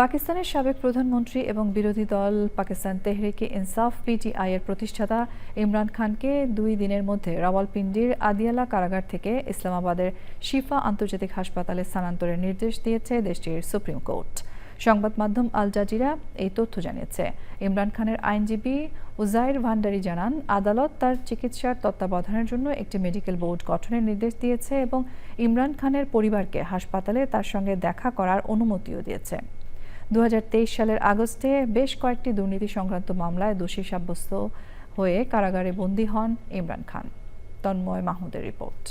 পাকিস্তানের সাবেক প্রধানমন্ত্রী এবং বিরোধী দল পাকিস্তান তেহরিকে ইনসাফ পিটিআই এর প্রতিষ্ঠাতা ইমরান খানকে 2 দিনের মধ্যে রাওয়ালপিন্ডির আদিয়ালা কারাগার থেকে ইসলামাবাদের শিফা আন্তর্জাতিক হাসপাতালে স্থানান্তরের নির্দেশ দিয়েছে দেশটির সুপ্রিম কোর্ট। সংবাদ মাধ্যম আল জাজিরা এই তথ্য জানিয়েছে। ইমরান খানের আইনজীবী উজাইর ভান্ডারি জানান, আদালত তার চিকিৎসার তত্ত্বাবধানের জন্য একটি মেডিকেল বোর্ড গঠনের নির্দেশ দিয়েছে এবং ইমরান খানের পরিবারকে হাসপাতালে তার সঙ্গে দেখা করার অনুমতিও দিয়েছে। 2023 সালের আগস্টে বেশ কয়েকটি দুর্নীতি সংক্রান্ত মামলায় দোষী সাব্যস্ত হয়ে কারাগারে বন্দী হন ইমরান খান। তন্ময় মাহমুদের রিপোর্ট।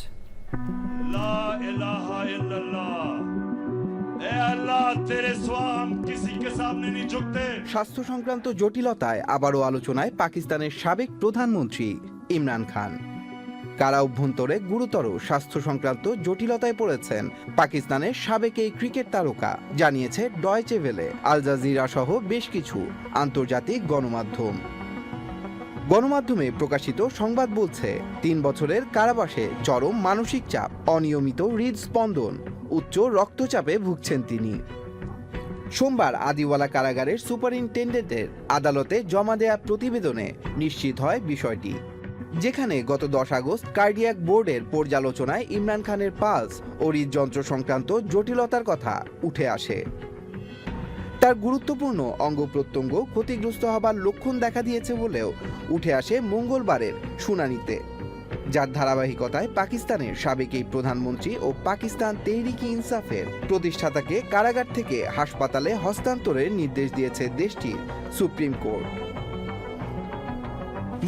স্বাস্থ্য সংক্রান্ত জটিলতায় আবারও আলোচনায় পাকিস্তানের সাবেক প্রধানমন্ত্রী ইমরান খান। কারা অভ্যন্তরে গুরুতর স্বাস্থ্য সংক্রান্ত জটিলতায় পড়েছেন পাকিস্তানের সাবেক এই ক্রিকেট তারকা, জানিয়েছে ডয়েচে ভেলে, আল জাজিরা সহ বেশ কিছু আন্তর্জাতিক গণমাধ্যমে প্রকাশিত সংবাদ বলছে, 3 বছরের কারাবাসে চরম মানসিক চাপ, অনিয়মিত হৃদস্পন্দন, উচ্চ রক্তচাপে ভুগছেন তিনি। সোমবার আদিওয়ালা কারাগারের সুপারিনটেন্ডেন্টের আদালতে জমা দেয়া প্রতিবেদনে নিশ্চিত হয় বিষয়টি, যেখানে গত 10 আগস্ট কার্ডিয়াক বোর্ডের পর্যালোচনায় ইমরান খানের পালস ও হৃদযন্ত্র সংক্রান্ত জটিলতার কথা উঠে আসে। তার গুরুত্বপূর্ণ অঙ্গ প্রত্যঙ্গ ক্ষতিগ্রস্ত হবার লক্ষণ দেখা দিয়েছে বলেও উঠে আসে মঙ্গলবারের শুনানিতে, যার ধারাবাহিকতায় পাকিস্তানের সাবেক এই প্রধানমন্ত্রী ও পাকিস্তান তেহরিকে ইনসাফের প্রতিষ্ঠাতাকে কারাগার থেকে হাসপাতালে হস্তান্তরের নির্দেশ দিয়েছে দেশটির সুপ্রিম কোর্ট।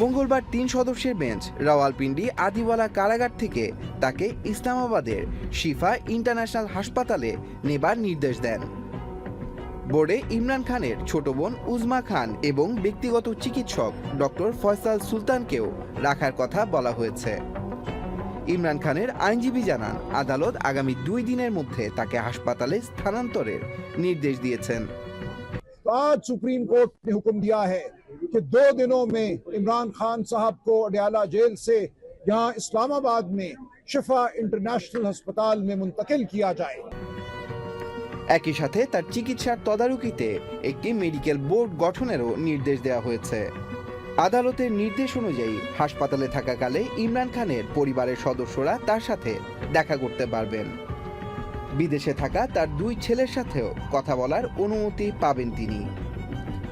মঙ্গলবার 3 সদস্যের বেঞ্চ রাওয়ালপিন্ডি আদিওয়ালা কারাগার থেকে তাকে ইসলামাবাদের শিফা ইন্টারন্যাশনাল হাসপাতালে নেবার নির্দেশ দেন। বোর্ডে ইমরান খানের ছোট বোন উজমা খান এবং ব্যক্তিগত চিকিৎসক ডক্টর ফয়সাল সুলতানকেও রাখার কথা বলা হয়েছে। ইমরান খানের আইনজীবী জানান, আদালত আগামী 2 দিনের মধ্যে তাকে হাসপাতালে স্থানান্তরের নির্দেশ দিয়েছেন। आज सुप्रीम कोर्ट ने हुक्म दिया है कि 2 दिनों में इमरान खान साहब को अडयाला जेल से यहां इस्लामाबाद में शिफा इंटरनेशनल अस्पताल में मुंतकिल किया जाए। একই সাথে তার চিকিৎসার তদারকিতে একটি মেডিকেল বোর্ড গঠনেরও নির্দেশ দেওয়া হয়েছে। আদালতের নির্দেশ অনুযায়ী হাসপাতালে থাকাকালে ইমরান খানের পরিবারের সদস্যরা তার সাথে দেখা করতে পারবেন। বিদেশে থাকা তার 2 ছেলের সাথেও কথা বলার অনুমতি পাবেন তিনি।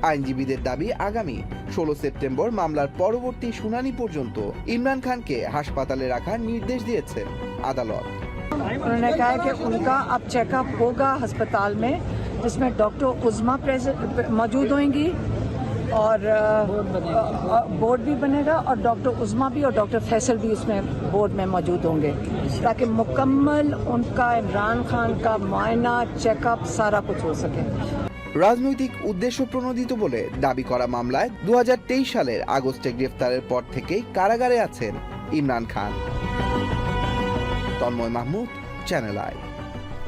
আইনজীবীদের দাবি, আগামী 16 সেপ্টেম্বর মামলার পরবর্তী শুনানি পর্যন্ত ইমরান খানকে হাসপাতালে রাখার নির্দেশ দিয়েছেন আদালত। उन्होंने कहा कि उनका अब चेकअप होगा अस्पताल में, जिसमें डॉक्टर उज़मा मौजूद होंगी और बोर्ड भी बनेगा और डॉक्टर उज़मा भी और डॉक्टर फैसल भी उसमें बोर्ड में मौजूद होंगे, ताकि मुकम्मल उनका इमरान खान का मुआयना, चेकअप सारा कुछ हो सके। রাজনৈতিক উদ্দেশ্য প্রণোদিত বলে দাবি করা মামলায় 2023 সালের আগস্টে গ্রেফতারের পর থেকেই কারাগারে আছেন ইমরান খান। Tanmoy Mahmud, channel I.